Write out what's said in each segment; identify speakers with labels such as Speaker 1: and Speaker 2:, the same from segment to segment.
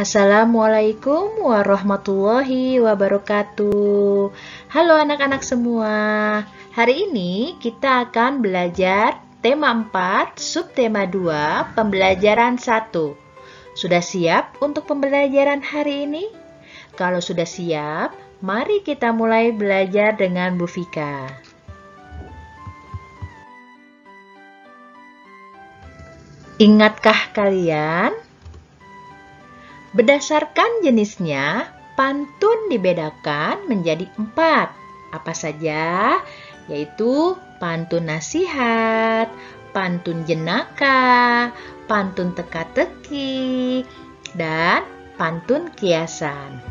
Speaker 1: Assalamualaikum warahmatullahi wabarakatuh. Halo anak-anak semua. Hari ini kita akan belajar tema 4, subtema 2, pembelajaran 1. Sudah siap untuk pembelajaran hari ini? Kalau sudah siap, mari kita mulai belajar dengan Bu Vika. Ingatkah kalian? Berdasarkan jenisnya, pantun dibedakan menjadi 4. Apa saja? Yaitu pantun nasihat, pantun jenaka, pantun teka-teki, dan pantun kiasan.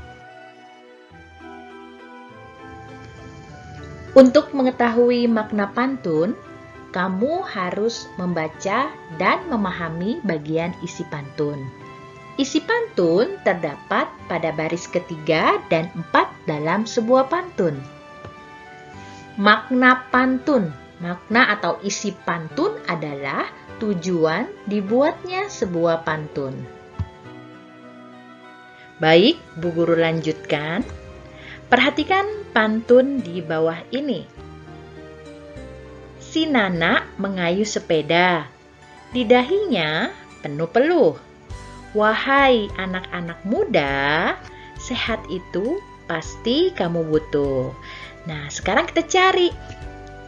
Speaker 1: Untuk mengetahui makna pantun, kamu harus membaca dan memahami bagian isi pantun. Isi pantun terdapat pada baris ketiga dan 4 dalam sebuah pantun. Makna pantun, makna atau isi pantun adalah tujuan dibuatnya sebuah pantun. Baik, Bu Guru lanjutkan. Perhatikan pantun di bawah ini. Si Nana mengayuh sepeda, di dahinya penuh peluh. Wahai anak-anak muda, sehat itu pasti kamu butuh. Nah, sekarang kita cari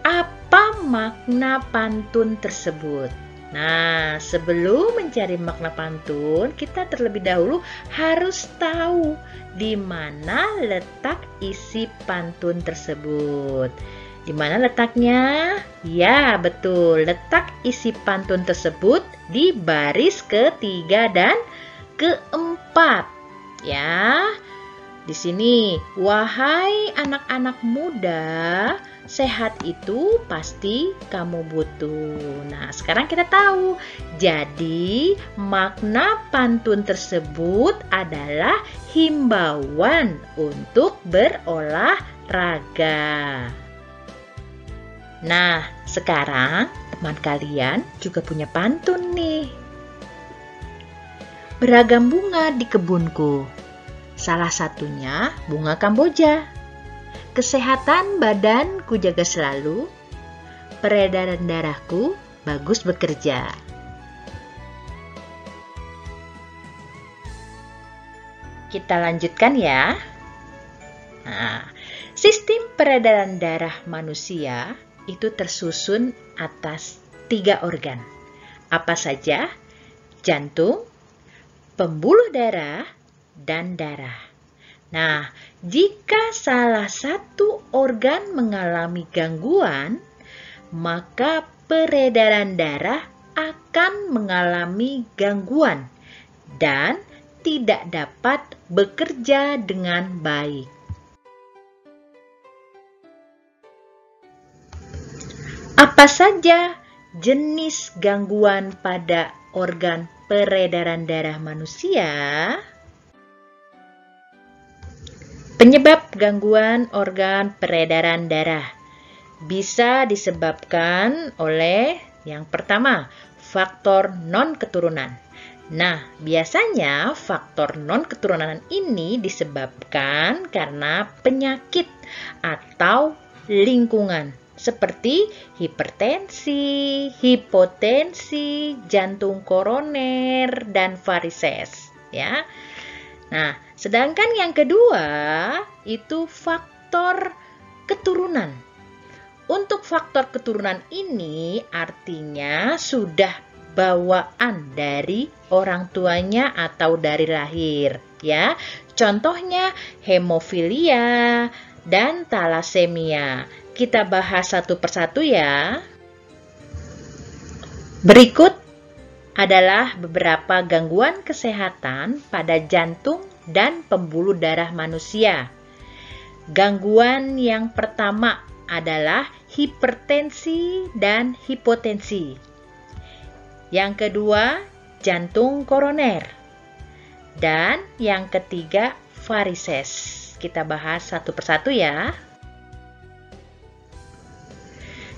Speaker 1: apa makna pantun tersebut. Nah, sebelum mencari makna pantun, kita terlebih dahulu harus tahu di mana letak isi pantun tersebut. Di mana letaknya? Ya, betul. Letak isi pantun tersebut di baris ketiga dan keempat. Ya. Di sini, wahai anak-anak muda, sehat itu pasti kamu butuh. Nah, sekarang kita tahu. Jadi, makna pantun tersebut adalah himbauan untuk berolahraga. Nah, sekarang teman kalian juga punya pantun nih. Beragam bunga di kebunku. Salah satunya bunga Kamboja. Kesehatan badanku jaga selalu. Peredaran darahku bagus bekerja. Kita lanjutkan ya. Nah, sistem peredaran darah manusia itu tersusun atas 3 organ. Apa saja? Jantung, pembuluh darah, dan darah. Nah, jika salah satu organ mengalami gangguan, maka peredaran darah akan mengalami gangguan dan tidak dapat bekerja dengan baik. Apa saja jenis gangguan pada organ peredaran darah manusia? Penyebab gangguan organ peredaran darah bisa disebabkan oleh yang pertama, faktor non-keturunan. Nah, biasanya faktor non-keturunan ini disebabkan karena penyakit atau lingkungan. Seperti hipertensi, hipotensi, jantung koroner, dan varises. Ya. Nah, sedangkan yang kedua itu faktor keturunan. Untuk faktor keturunan ini artinya sudah bawaan dari orang tuanya atau dari lahir. Ya, contohnya hemofilia dan talasemia. Kita bahas satu persatu ya. Berikut adalah beberapa gangguan kesehatan pada jantung dan pembuluh darah manusia. Gangguan yang pertama adalah hipertensi dan hipotensi. Yang kedua, jantung koroner. Dan yang ketiga, varises. Kita bahas satu persatu ya.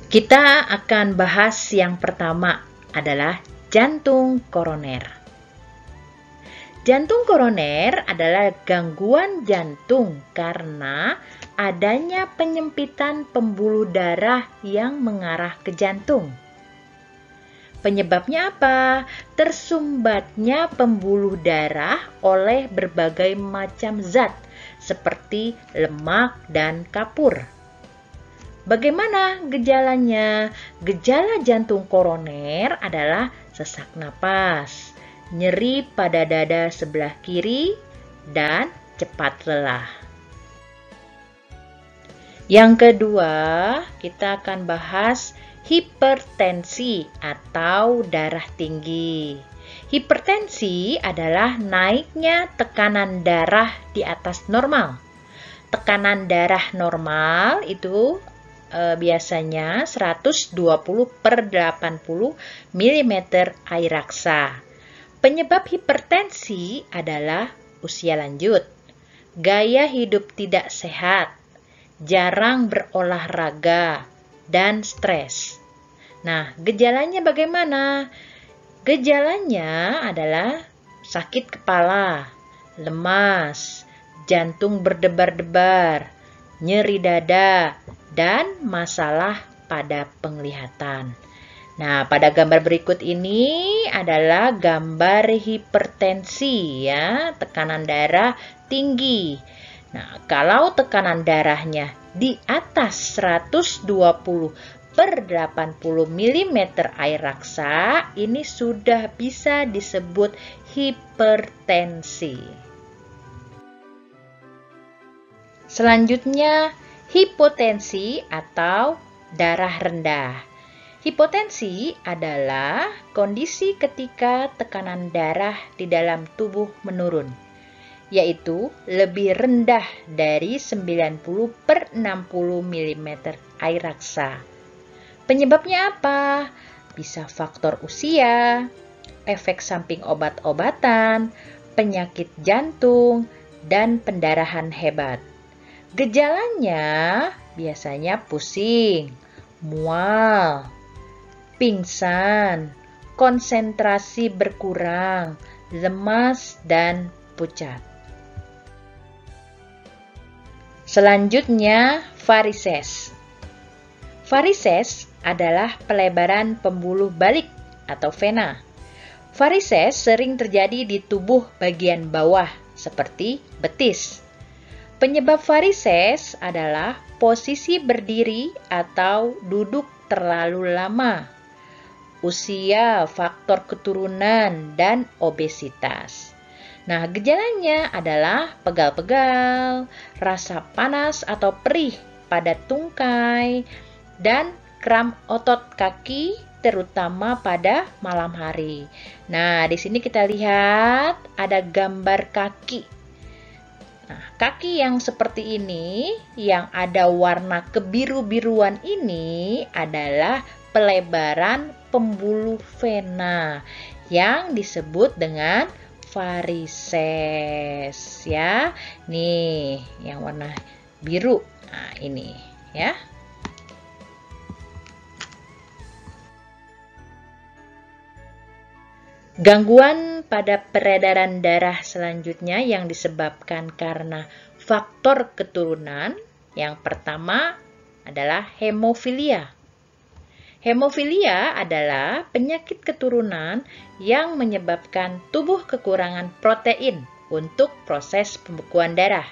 Speaker 1: Kita akan bahas yang pertama adalah jantung koroner. Jantung koroner adalah gangguan jantung karena adanya penyempitan pembuluh darah yang mengarah ke jantung. Penyebabnya apa? Tersumbatnya pembuluh darah oleh berbagai macam zat seperti lemak dan kapur. Bagaimana gejalanya? Gejala jantung koroner adalah sesak napas, nyeri pada dada sebelah kiri, dan cepat lelah. Yang kedua, kita akan bahas hipertensi atau darah tinggi. Hipertensi adalah naiknya tekanan darah di atas normal. Tekanan darah normal itu biasanya 120/80 mm air raksa. Penyebab hipertensi adalah usia lanjut, gaya hidup tidak sehat, jarang berolahraga, dan stres. Nah, gejalanya bagaimana? Gejalanya adalah sakit kepala, lemas, jantung berdebar-debar, nyeri dada, dan masalah pada penglihatan. Nah, pada gambar berikut ini adalah gambar hipertensi ya, tekanan darah tinggi. Nah, kalau tekanan darahnya di atas 120/80 mm air raksa, ini sudah bisa disebut hipertensi. Selanjutnya, hipotensi atau darah rendah. Hipotensi adalah kondisi ketika tekanan darah di dalam tubuh menurun, yaitu lebih rendah dari 90/60 mm air raksa. Penyebabnya apa? Bisa faktor usia, efek samping obat-obatan, penyakit jantung, dan pendarahan hebat. Gejalanya biasanya pusing, mual, pingsan, konsentrasi berkurang, lemas, dan pucat. Selanjutnya, varises. Varises adalah pelebaran pembuluh balik atau vena. Varises sering terjadi di tubuh bagian bawah seperti betis. Penyebab varises adalah posisi berdiri atau duduk terlalu lama, usia, faktor keturunan, dan obesitas. Nah, gejalanya adalah pegal-pegal, rasa panas atau perih pada tungkai, dan kram otot kaki terutama pada malam hari. Nah, di sini kita lihat ada gambar kaki. Nah, kaki yang seperti ini, yang ada warna kebiru-biruan ini adalah pelebaran pembuluh vena yang disebut dengan varises ya. Nih, yang warna biru. Nah, ini ya. Gangguan pada peredaran darah selanjutnya yang disebabkan karena faktor keturunan, yang pertama adalah hemofilia. Hemofilia adalah penyakit keturunan yang menyebabkan tubuh kekurangan protein untuk proses pembekuan darah.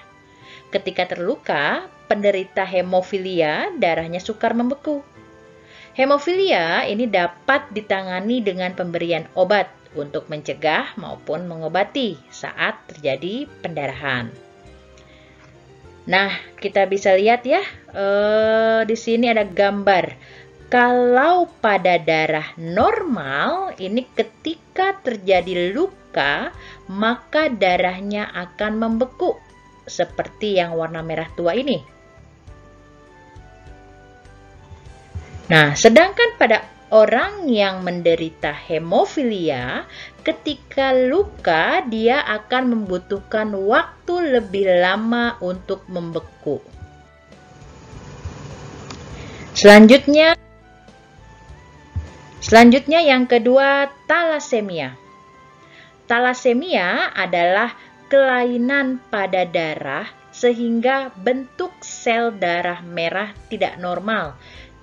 Speaker 1: Ketika terluka, penderita hemofilia darahnya sukar membeku. Hemofilia ini dapat ditangani dengan pemberian obat untuk mencegah maupun mengobati saat terjadi pendarahan. Nah, kita bisa lihat ya, di sini ada gambar. Kalau pada darah normal, ini ketika terjadi luka, maka darahnya akan membeku, seperti yang warna merah tua ini. Nah, sedangkan pada orang yang menderita hemofilia, ketika luka dia akan membutuhkan waktu lebih lama untuk membeku. Selanjutnya yang kedua, talasemia. Talasemia adalah kelainan pada darah sehingga bentuk sel darah merah tidak normal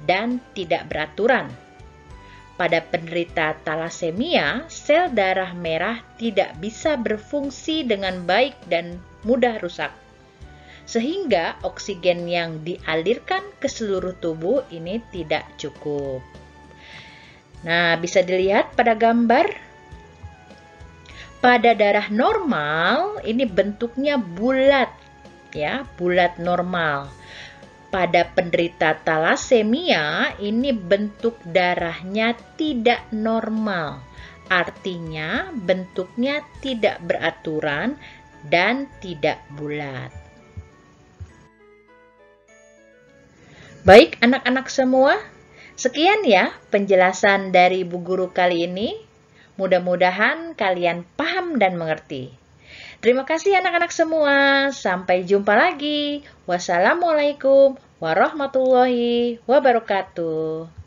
Speaker 1: dan tidak beraturan. Pada penderita talasemia, sel darah merah tidak bisa berfungsi dengan baik dan mudah rusak, sehingga oksigen yang dialirkan ke seluruh tubuh ini tidak cukup. Nah, bisa dilihat pada gambar. Pada darah normal, ini bentuknya bulat, ya, bulat normal. Pada penderita talasemia, ini bentuk darahnya tidak normal. Artinya, bentuknya tidak beraturan dan tidak bulat. Baik, anak-anak semua, sekian ya penjelasan dari Bu Guru kali ini. Mudah-mudahan kalian paham dan mengerti. Terima kasih anak-anak semua. Sampai jumpa lagi. Wassalamualaikum warahmatullahi wabarakatuh.